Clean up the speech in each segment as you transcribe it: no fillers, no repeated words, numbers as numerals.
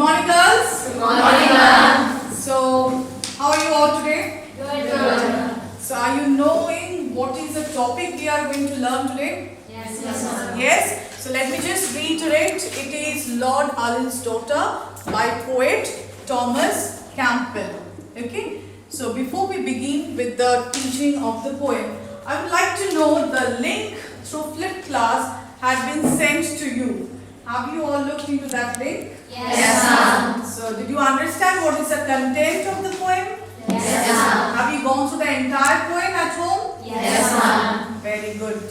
morning, girls. Good morning, ma'am. So, how are you all today? Good. So, are you knowing what is the topic we are going to learn today? Yes, ma'am. Yes. So, let me just reiterate. It is Lord Allen's Daughter by poet Thomas Campbell. Okay. So, before we begin with the teaching of the poem, I would like to know the link through Flip Class had been sent to you. Have you all looked into that link? Yes, ma'am. So, did you understand what is the content of the poem? Yes, ma'am. Have you gone through the entire poem at home? Yes, ma'am. Very good.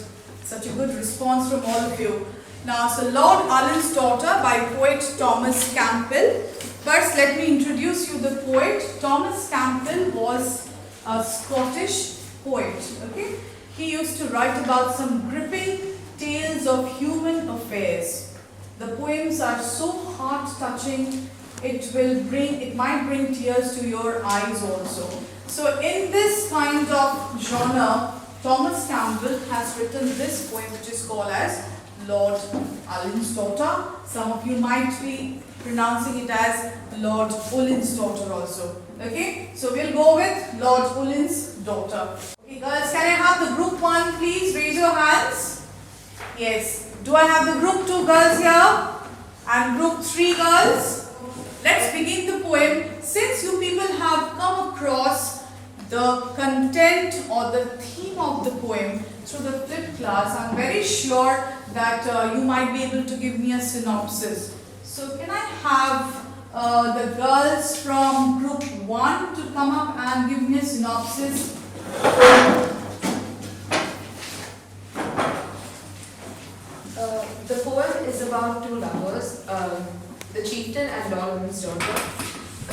Such a good response from all of you. Now, so Lord Allen's Daughter by poet Thomas Campbell. First, let me introduce you the poet. Thomas Campbell was a Scottish poet. Okay, he used to write about some gripping tales of human affairs. The poems are so heart-touching, it might bring tears to your eyes also. So in this kind of genre, Thomas Campbell has written this poem which is called as Lord Allen's Daughter. Some of you might be pronouncing it as Lord Ullin's Daughter also. Okay, so we'll go with Lord Ullin's Daughter. Okay girls, can I have the group 1 please? Raise your hands. Yes. Do I have the group 2 girls here? And group 3 girls? Let's begin the poem. Since you people have come across the content or the theme of the poem through the Flip Class, I'm very sure that you might be able to give me a synopsis. So can I have the girls from group 1 to come up and give me a synopsis? The poem is about two lovers, the chieftain and Lord Ullin's daughter.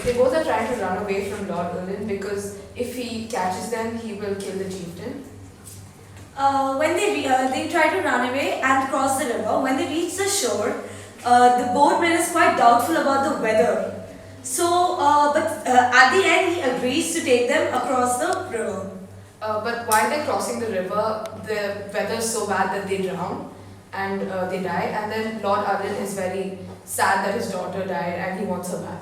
They both are trying to run away from Lord Ullin because if he catches them, he will kill the chieftain. When they try to run away and cross the river, when they reach the shore, the boatman is quite doubtful about the weather. So, but at the end, he agrees to take them across the river. But while they're crossing the river, the weather is so bad that they drown and they die. And then Lord Ullin is very sad that his daughter died and he wants her back.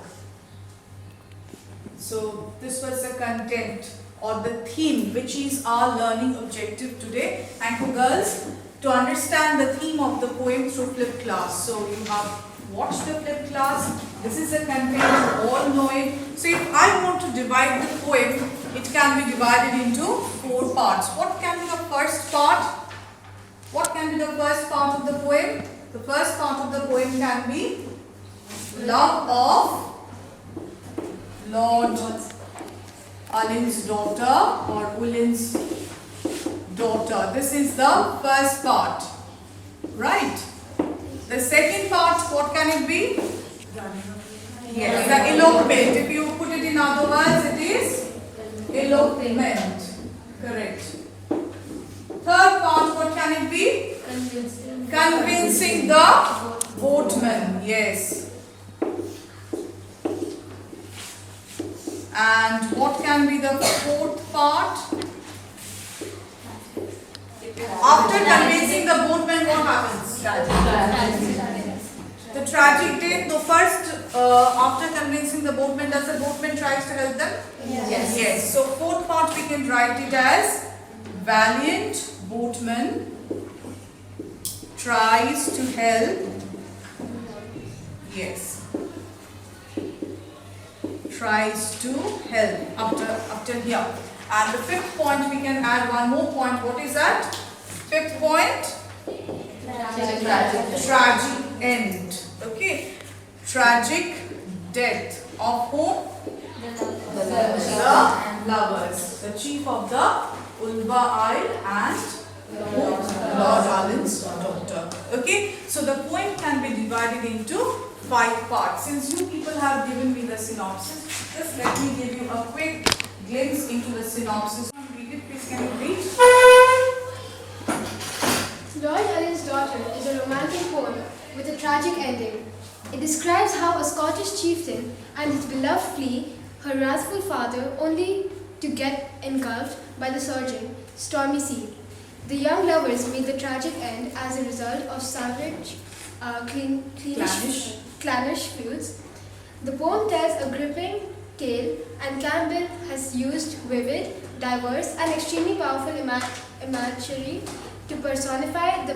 So this was the content or the theme which is our learning objective today. Thank you girls. To understand the theme of the poem through Flip Class. So you have watched the Flip Class. This is the content, you all know it. So if I want to divide the poem, it can be divided into 4 parts. What can be the first part? What can be the first part of the poem? The first part of the poem can be love of Lord Allen's daughter or Ullin's daughter. This is the first part, right? The second part, what can it be? Yes, the elopement. If you put it in other words, it is elopement. Correct. Third part, what can it be? Convincing the boatman. Yes. And what can be the fourth part? After convincing the boatman, what happens? The tragic death. The first, after convincing the boatman, does the boatman tries to help them? Yes. Yes. So fourth part we can write it as valiant boatman tries to help. Yes. Tries to help after here. And the fifth point we can add one more point. What is that? Fifth point? Tragic end. Okay. Tragic death of whom? The lovers. The chief of the Ulva Isle and Lord Allen's daughter. Okay. So the poem can be divided into 5 parts. Since you people have given me the synopsis, just let me give you a quick glimpse into the synopsis. Read it, please. Can you read? Lord Allen's Daughter is a romantic poem with a tragic ending. It describes how a Scottish chieftain and his beloved flee her wrathful father only to get engulfed by the surging, stormy sea. The young lovers meet the tragic end as a result of savage, clannish feuds. The poem tells a gripping tale, and Campbell has used vivid, diverse, and extremely powerful imagery to personify the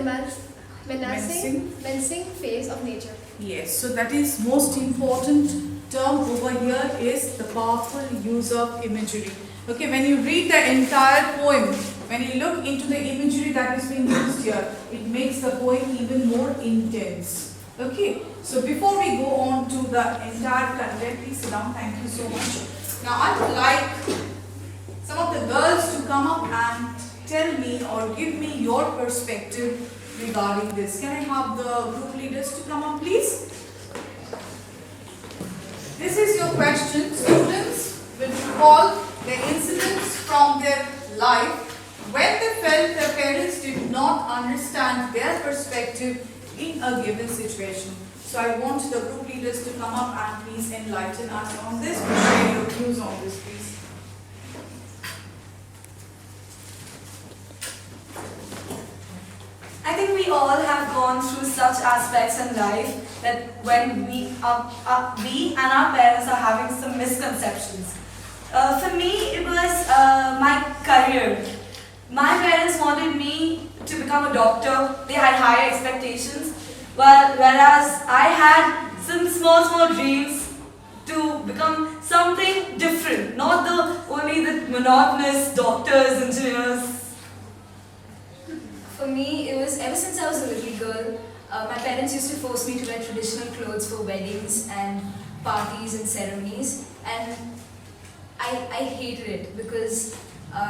menacing face of nature. Yes, so that is most important term over here is the powerful use of imagery. Okay, when you read the entire poem, when you look into the imagery that is being used here, it makes the poem even more intense. Okay, so before we go on to the entire content, please sit down. Thank you so much. Now I would like some of the girls to come up and tell me or give me your perspective regarding this. Can I have the group leaders to come up, please? This is your question. Students will recall the incidents from their life when they felt their parents did not understand their perspective in a given situation. So I want the group leaders to come up and please enlighten us on this. Share your views on this, please. I think we all have gone through such aspects in life that when we and our parents are having some misconceptions. For me, it was my career. My parents wanted me to become a doctor. They had higher expectations, whereas I had some small dreams to become something different, not only the monotonous doctors, engineers. For me, it was ever since I was a little girl, my parents used to force me to wear traditional clothes for weddings and parties and ceremonies, and I hated it because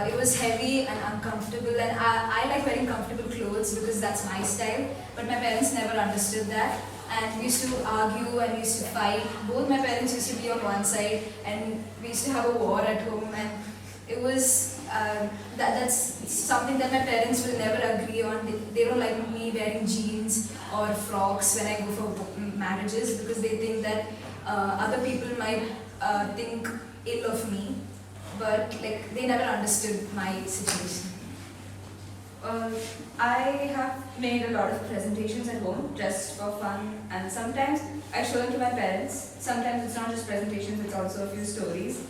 it was heavy and uncomfortable, and I like wearing comfortable clothes because that's my style, but my parents never understood that, and we used to argue and we used to fight. Both my parents used to be on one side and we used to have a war at home, and it was that's something that my parents will never agree on. They don't like me wearing jeans or frocks when I go for marriages because they think that other people might think ill of me, but like they never understood my situation. I have made a lot of presentations at home just for fun, and sometimes I show them to my parents. Sometimes it's not just presentations, it's also a few stories.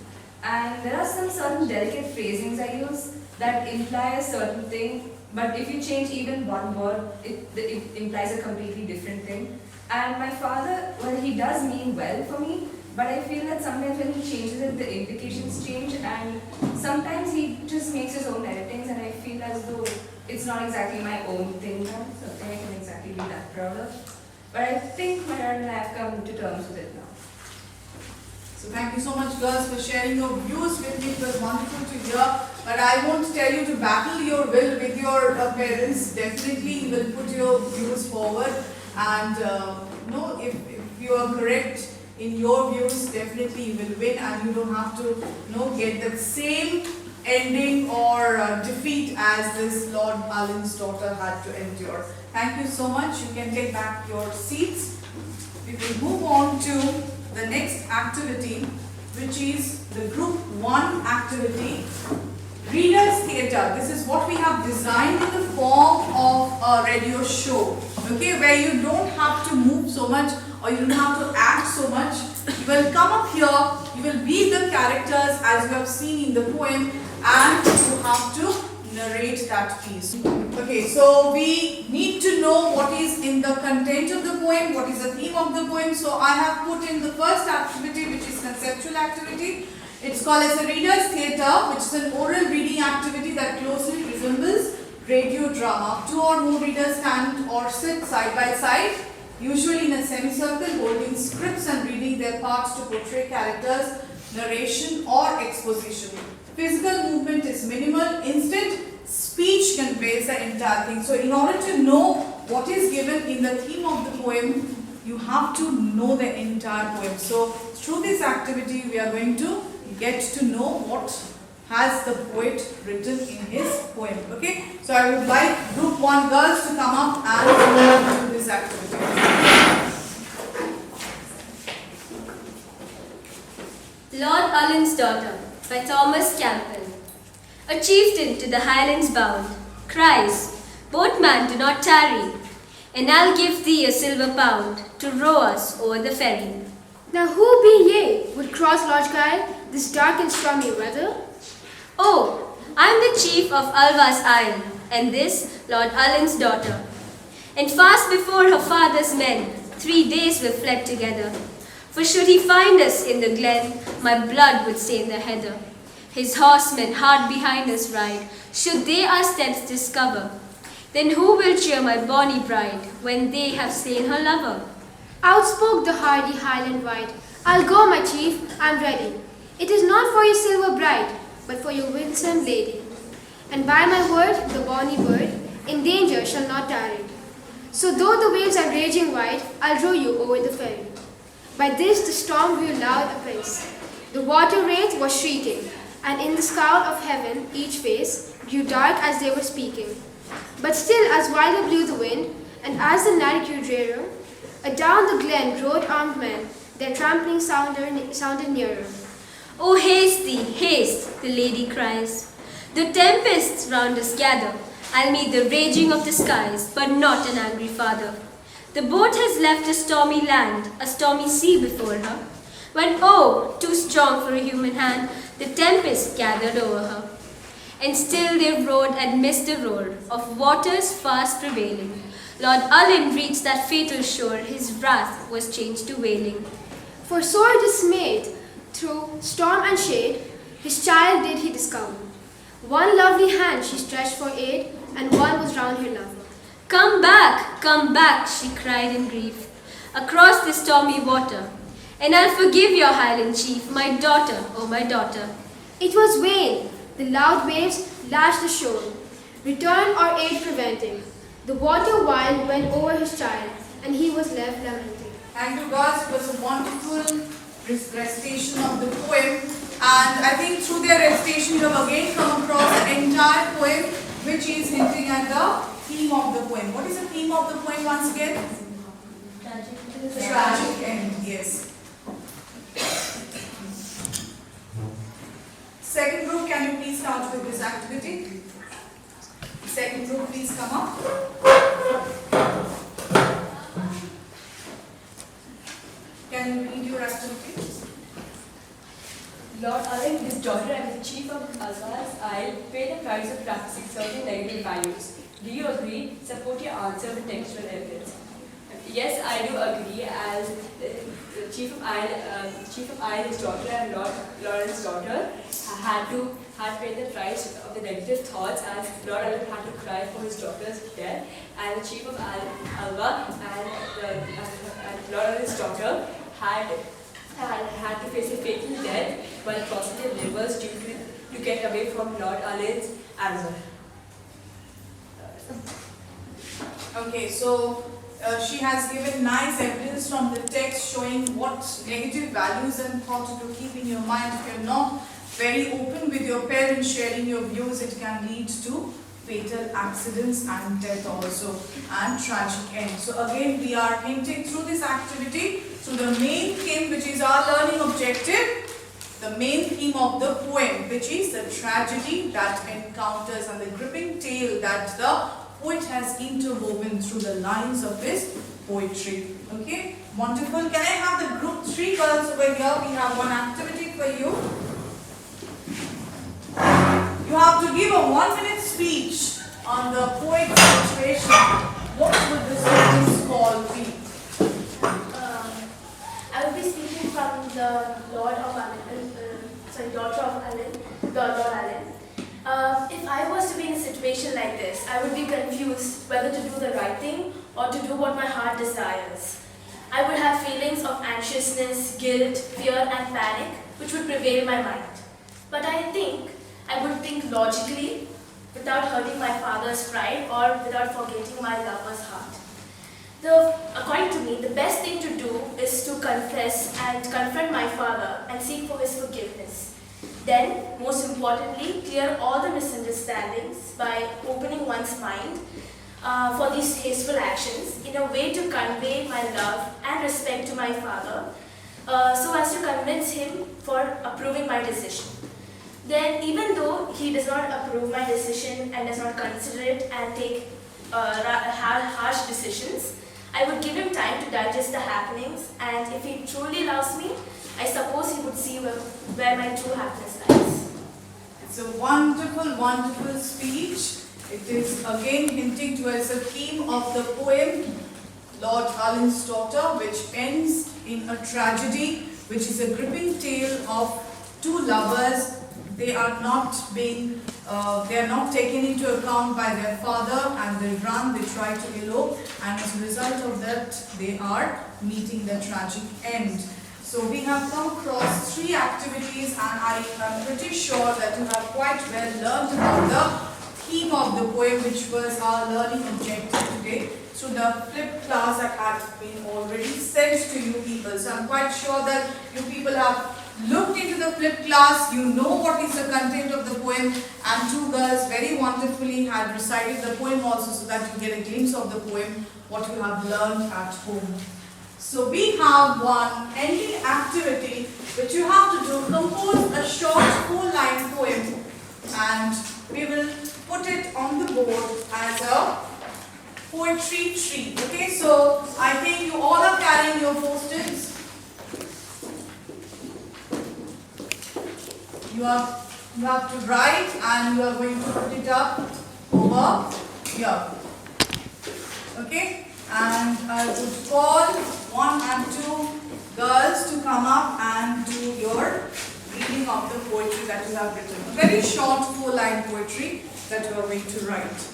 And there are some certain delicate phrasings I use that imply a certain thing, but if you change even one word, it implies a completely different thing. And my father, well, he does mean well for me, but I feel that sometimes when he changes it, the implications change, and sometimes he just makes his own editings, and I feel as though it's not exactly my own thing now, something I can exactly be that proud of. But I think my dad and I have come to terms with it now. So thank you so much, girls, for sharing your views with me. It was wonderful to hear. But I won't tell you to battle your will with your parents. Definitely, you will put your views forward. And if you are correct in your views, definitely you will win, and you don't have to get the same ending or defeat as this Lord Allen's daughter had to endure. Thank you so much. You can take back your seats. We will move on to the next activity, which is the Group 1 activity, Readers Theatre. This is what we have designed in the form of a radio show, okay, where you don't have to move so much or you don't have to act so much. You will come up here, you will be the characters as you have seen in the poem, and you have to narrate that piece. Okay, so we need to know what is in the content of the poem, what is the theme of the poem. So I have put in the first activity, which is conceptual activity. It's called as a Readers Theatre, which is an oral reading activity that closely resembles radio drama. 2 or more readers stand or sit side by side, usually in a semicircle, holding scripts and reading their parts to portray characters, narration or exposition. Physical movement is minimal. Instead, speech conveys the entire thing. So in order to know what is given in the theme of the poem, you have to know the entire poem. So through this activity, we are going to get to know what has the poet written in his poem. Okay, so I would like Group 1 girls to come up and do this activity. Lord Allen's Daughter by Thomas Campbell. A chieftain to the highlands bound cries, "Boatman, do not tarry, and I'll give thee a silver pound to row us o'er the ferry." Now who be ye would cross Lodge Guile this dark and stormy weather? Oh, I am the chief of Alva's Isle, and this Lord Allen's daughter. And fast before her father's men, 3 days we fled together. For should he find us in the glen, my blood would stain the heather. His horsemen hard behind us ride, should they our steps discover. Then who will cheer my bonny bride, when they have slain her lover? Outspoke the hardy Highland wight, I'll go, my chief, I'm ready. It is not for your silver bride, but for your winsome lady. And by my word, the bonny bird, in danger shall not tarry. So though the waves are raging wide, I'll row you over the ferry. By this the storm grew loud apace. The water wraith was shrieking, and in the scowl of heaven each face grew dark as they were speaking. But still as wilder blew the wind, and as the night grew drearer, adown the glen rode armed men, their trampling sounded nearer. Oh, haste thee, haste, the lady cries. The tempests round us gather. I'll meet the raging of the skies, but not an angry father. The boat has left a stormy land, a stormy sea before her. When, oh, too strong for a human hand, the tempest gathered over her. And still they rode amidst the roar of waters fast prevailing. Lord Allen reached that fatal shore, his wrath was changed to wailing. For sore dismayed, through storm and shade, his child did he discover. One lovely hand she stretched for aid, and one was round her lover. Come back, she cried in grief, across the stormy water. And I'll forgive your Highland chief, my daughter, oh my daughter. It was vain, the loud waves lashed the shore, return or aid preventing. The water wild went over his child, and he was left lamenting. Thank you, girls. It was a wonderful recitation of the poem. And I think through their recitation, you have again come across an entire poem which is hinting at the theme of the poem. What is the theme of the poem once again? Tragic end, yes. Second group, can you please start with this activity? Second group, please come up. Can you read your activity? Lord Allen, his daughter, and the chief of Alva's Isle pay the price of practicing certain negative values. Do you agree? Support your answer with textual evidence. Yes, I do agree. As the chief of Isle, his daughter, and Lord Lawrence's daughter had paid the price of the negative thoughts, as Lord Allen had to cry for his daughter's death, and the chief of Alva and Lord Allen's daughter had to face a fatal death while crossing the rivers to get away from Lord Allen's anger. Okay, so she has given nice evidence from the text showing what negative values and thoughts to keep in your mind. If you're not very open with your parents sharing your views, it can lead to fatal accidents and death also, and tragic end. So again, we are hinting through this activity to the main theme, which is our learning objective, the main theme of the poem, which is the tragedy that encounters and the gripping tale that the poet has interwoven through the lines of his poetry. Okay, wonderful. Can I have the group 3 girls over here? We have one activity for you. You have to give a 1-minute speech on the poet's situation. What would the sentence call be? I will be speaking from the Lord of Allen, daughter of Allen, Lord Allen. If I was to be in a situation like this, I would be confused whether to do the right thing or to do what my heart desires. I would have feelings of anxiousness, guilt, fear and panic which would prevail my mind. But I think I would think logically without hurting my father's pride or without forgetting my lover's heart. According to me, the best thing to do is to confess and confront my father and seek for his forgiveness. Then, most importantly, clear all the misunderstandings by opening one's mind for these hasteful actions in a way to convey my love and respect to my father so as to convince him for approving my decision. Then, even though he does not approve my decision and does not consider it and take harsh decisions, I would give him time to digest the happenings, and if he truly loves me, I suppose he would see where my true happiness lies. It's a wonderful, wonderful speech. It is again hinting towards the theme of the poem Lord Allen's Daughter, which ends in a tragedy, which is a gripping tale of two lovers. They are not taken into account by their father, and they run, they try to elope, and as a result of that, they are meeting their tragic end. So we have come across 3 activities, and I am pretty sure that you have quite well learned about the theme of the poem, which was our learning objective today. So the flip class that had been already sent to you people. So I'm quite sure that you people have looked into the flip class, you know what is the content of the poem, and 2 girls very wonderfully had recited the poem also, so that you get a glimpse of the poem, what you have learned at home. So we have one ending activity which you have to do, compose a short 4-line poem, and we will put it on the board as a poetry tree. Okay, so I think you all are carrying your post-its. You have to write, and you are going to put it up over here. Okay, and I would call 1 and 2 girls to come up and do your reading of the poetry that you have written. A very short 4-line poetry that you are going to write.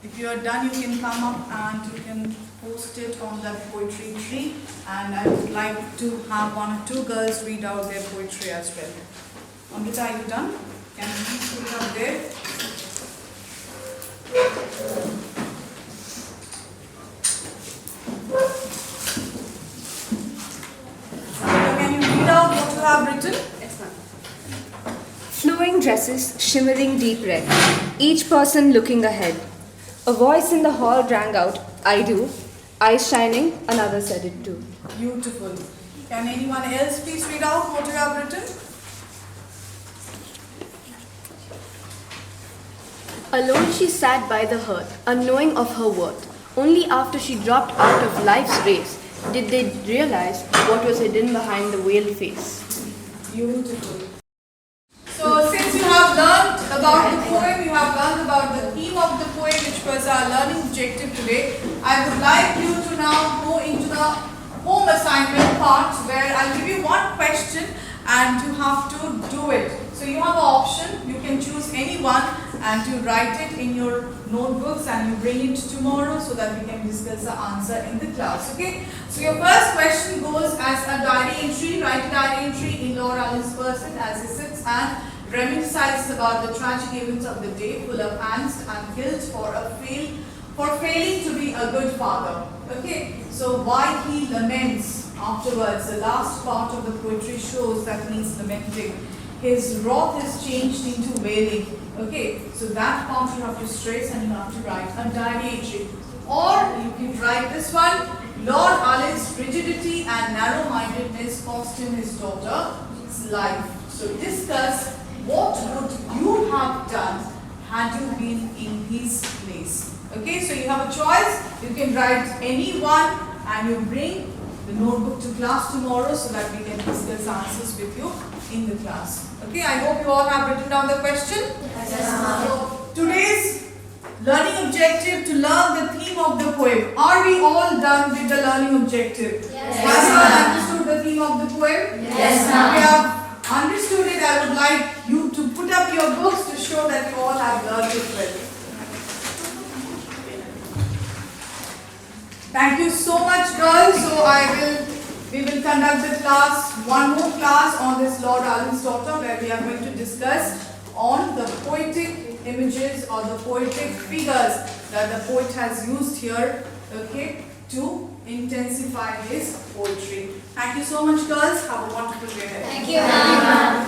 If you are done, you can come up and you can post it on that poetry tree, and I would like to have 1 or 2 girls read out their poetry as well. Amrita, are you done? Can you please put it up there? So can you read out what you have written? Flowing dresses, shimmering deep red, each person looking ahead. A voice in the hall rang out, "I do." Eyes shining, another said it too. Beautiful. Can anyone else please read out what you have written? Alone she sat by the hearth, unknowing of her worth. Only after she dropped out of life's race did they realize what was hidden behind the veiled face. Beautiful. So since you have learned about the poem, you have learned about the theme of the poem, which was our learning objective today, I would like you to now go into the home assignment part, where I'll give you one question and you have to do it. So you have an option, you can choose any one and you write it in your notebooks and you bring it tomorrow so that we can discuss the answer in the class. Okay? So your first question goes as a diary entry. Write a diary entry in Lord Allen's person as he sits and reminisces about the tragic events of the day, full of angst and guilt for failing to be a good father. Okay? So why he laments afterwards. The last part of the poetry shows that he's lamenting. His wrath is changed into wailing. Okay, so that part you have to stress and you have to write a diary entry. Or you can write this one. Lord Allen's rigidity and narrow-mindedness cost him his daughter's life. So discuss what would you have done had you been in his place. Okay, so you have a choice. You can write any one and you bring the notebook to class tomorrow so that we can discuss answers with you in the class. Okay, I hope you all have written down the question. Yes, ma'am. So today's learning objective to learn the theme of the poem. Are we all done with the learning objective? Yes. Have you all understood the theme of the poem? Yes, ma'am. We have understood it. I would like you to put up your books to show that you all have learned it well. Thank you so much, girls. So we will conduct the class, one more class on this Lord Allen's Daughter, where we are going to discuss on the poetic images or the poetic figures that the poet has used here, okay, to intensify his poetry. Thank you so much, girls. Have a wonderful day ahead. Thank you, ma'am.